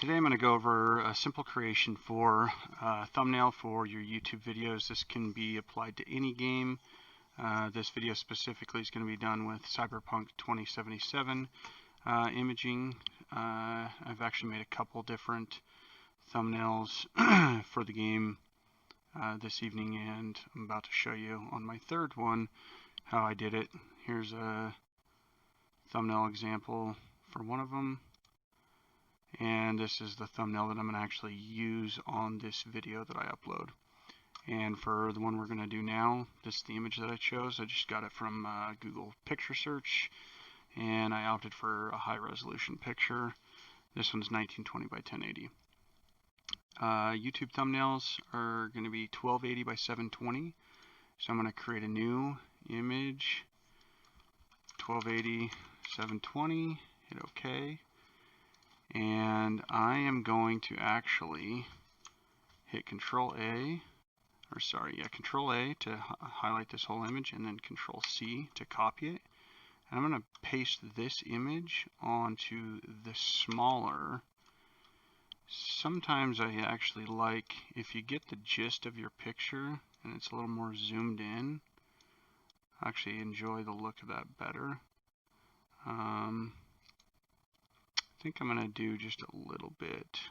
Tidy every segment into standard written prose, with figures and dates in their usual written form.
Today I'm going to go over a simple creation for a thumbnail for your YouTube videos. This can be applied to any game. This video specifically is going to be done with CyberPunk 2077 imaging. I've actually made a couple different thumbnails for the game this evening, and I'm about to show you on my third one how I did it. Here's a thumbnail example for one of them. And this is the thumbnail that I'm going to actually use on this video that I upload. And for the one we're going to do now, this is the image that I chose. I just got it from Google Picture Search, and I opted for a high resolution picture. This one's 1920 by 1080. YouTube thumbnails are going to be 1280 by 720. So I'm going to create a new image, 1280, 720, hit OK. And I am going to actually hit Control A to highlight this whole image, and then Control C to copy it. And I'm going to paste this image onto the smaller. Sometimes I actually like, if you get the gist of your picture and it's a little more zoomed in, I actually enjoy the look of that better. I think I'm going to do just a little bit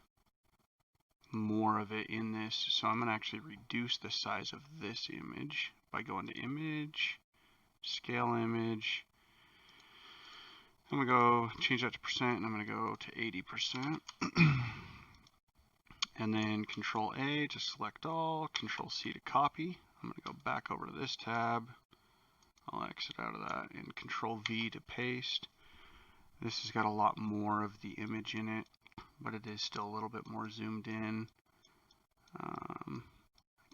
more of it in this. So I'm going to actually reduce the size of this image by going to Image, Scale Image. I'm going to go change that to percent, and I'm going to go to 80%. And then Control A to select all, Control C to copy. I'm going to go back over to this tab. I'll exit out of that, and Control V to paste. This has got a lot more of the image in it, but it is still a little bit more zoomed in. I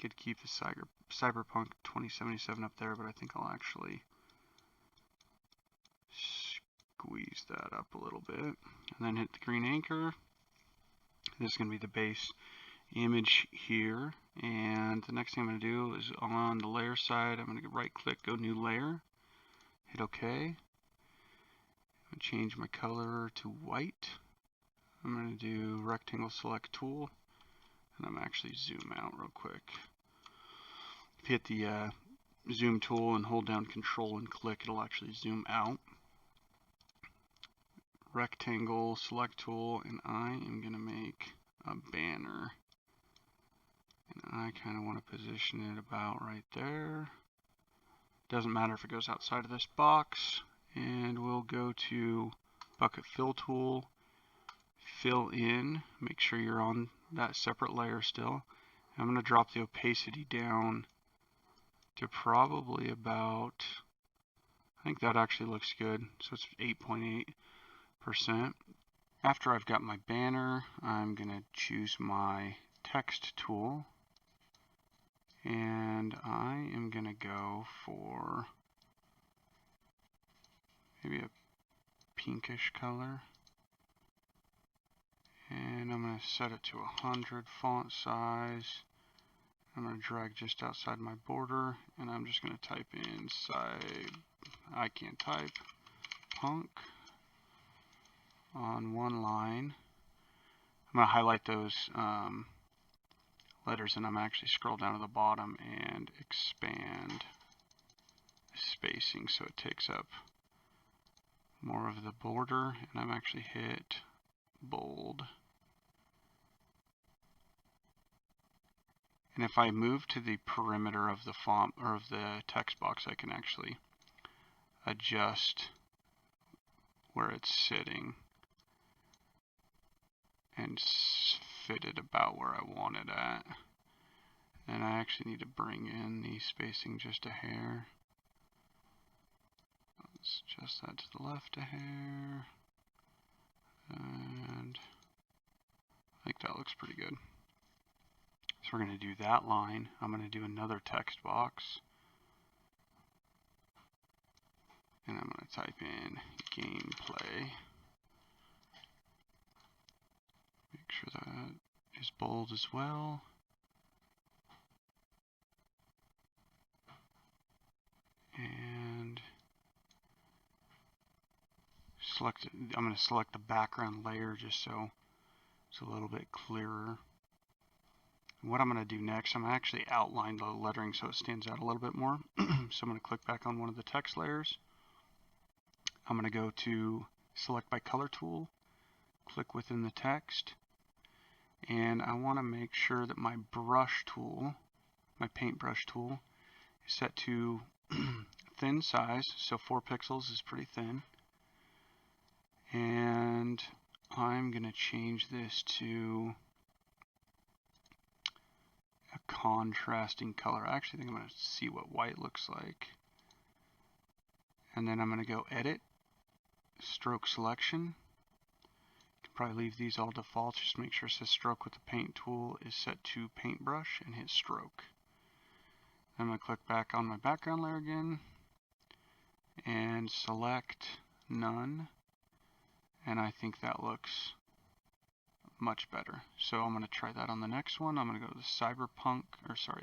could keep the CyberPunk 2077 up there, but I think I'll actually squeeze that up a little bit. And then hit the green anchor. This is going to be the base image here. And the next thing I'm going to do is on the layer side, I'm going to right click, go new layer, hit OK. Change my color to white. I'm going to do rectangle select tool, and I'm actually zoom out real quick. If you hit the zoom tool and hold down Control and click, it'll actually zoom out. Rectangle select tool, and I am going to make a banner, and I kind of want to position it about right there. Doesn't matter if it goes outside of this box. And we'll go to bucket fill tool, fill in, make sure you're on that separate layer still. I'm going to drop the opacity down to probably about, I think that actually looks good, so it's 8.8%. After I've got my banner, I'm going to choose my text tool, and I am going to go for maybe a pinkish color, and I'm going to set it to 100 font size. I'm going to drag just outside my border, and I'm just going to type in punk on one line. I'm going to highlight those letters, and I'm actually scroll down to the bottom and expand the spacing so it takes up more of the border, and I'm actually hit bold. And if I move to the perimeter of the font or of the text box, I can actually adjust where it's sitting and fit it about where I want it at. And I actually need to bring in the spacing just a hair. Let's adjust that to the left a hair, and I think that looks pretty good. So we're going to do that line. I'm going to do another text box, and I'm going to type in gameplay. Make sure that is bold as well. And I'm going to select the background layer just so It's a little bit clearer. What I'm going to do next, I'm going to actually outline the lettering so it stands out a little bit more. So I'm going to click back on one of the text layers. I'm going to go to select by color tool, click within the text, and I want to make sure that my brush tool, my paintbrush tool, is set to thin size, so 4 pixels is pretty thin. And I'm going to change this to a contrasting color. I actually think I'm going to see what white looks like. And then I'm going to go edit, stroke selection. You can probably leave these all default, just make sure it says stroke with the paint tool is set to paintbrush and hit stroke. I'm going to click back on my background layer again and select none, and I think that looks much better. So I'm going to try that on the next one. I'm going to go to the CyberPunk,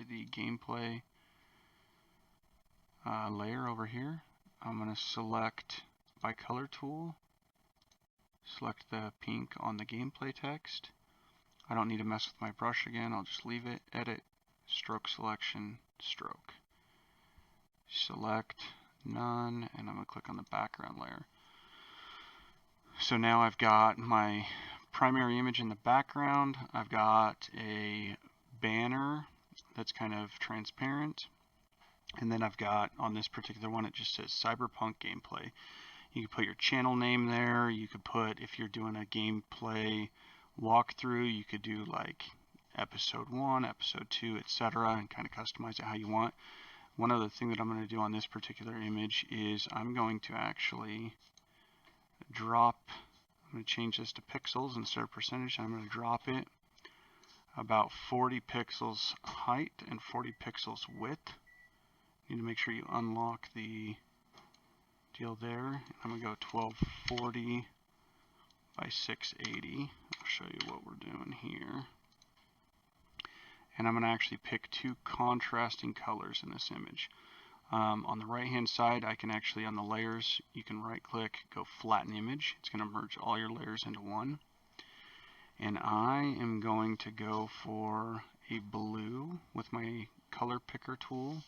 the gameplay layer over here. I'm going to select by color tool, select the pink on the gameplay text. I don't need to mess with my brush again, I'll just leave it, edit, stroke selection, stroke. Select none, and I'm going to click on the background layer. So now I've got my primary image in the background. I've got a banner that's kind of transparent, and then I've got, on this particular one, it just says CyberPunk gameplay. You could put your channel name there. You could put, if you're doing a gameplay walkthrough, you could do like episode 1, episode 2, etc., and kind of customize it how you want. One other thing that I'm going to do on this particular image is I'm going to actually drop, I'm going to change this to pixels instead of percentage. I'm going to drop it about 40 pixels height and 40 pixels width. You need to make sure you unlock the deal there. I'm going to go 1240 by 680. I'll show you what we're doing here. And I'm going to actually pick 2 contrasting colors in this image. On the right hand side, I can actually, on the layers, you can right click, go flatten image. It's going to merge all your layers into one. And I am going to go for a blue with my color picker tool.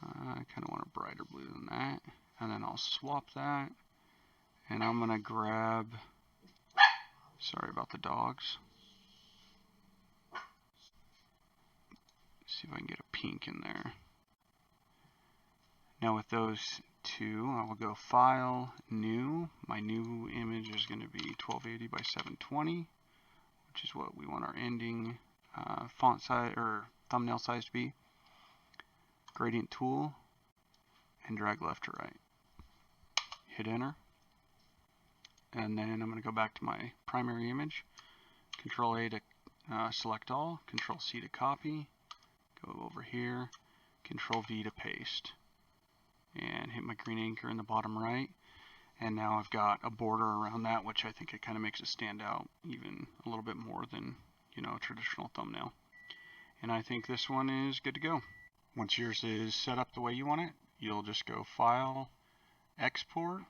I kind of want a brighter blue than that. And then I'll swap that. And I'm going to grab, sorry about the dogs. See if I can get a pink in there. Now with those 2, I will go File, New. My new image is going to be 1280 by 720, which is what we want our ending font size or thumbnail size to be. Gradient tool, and drag left to right. Hit enter. And then I'm going to go back to my primary image. Control A to select all, Control C to copy. Go over here, Control V to paste, and hit my green anchor in the bottom right. And now I've got a border around that, which I think it kind of makes it stand out even a little bit more than, you know, a traditional thumbnail. And I think this one is good to go. Once yours is set up the way you want it, you'll just go File, Export,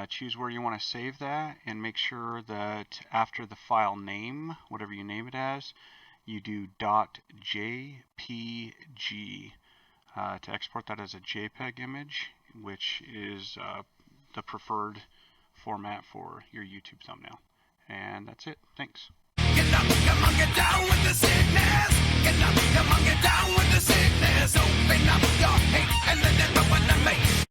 choose where you want to save that, and make sure that after the file name, whatever you name it as, you do .jpg to export that as a JPEG image, which is the preferred format for your YouTube thumbnail. And that's it. Thanks. Get up, come on, get down with the sickness. Get up.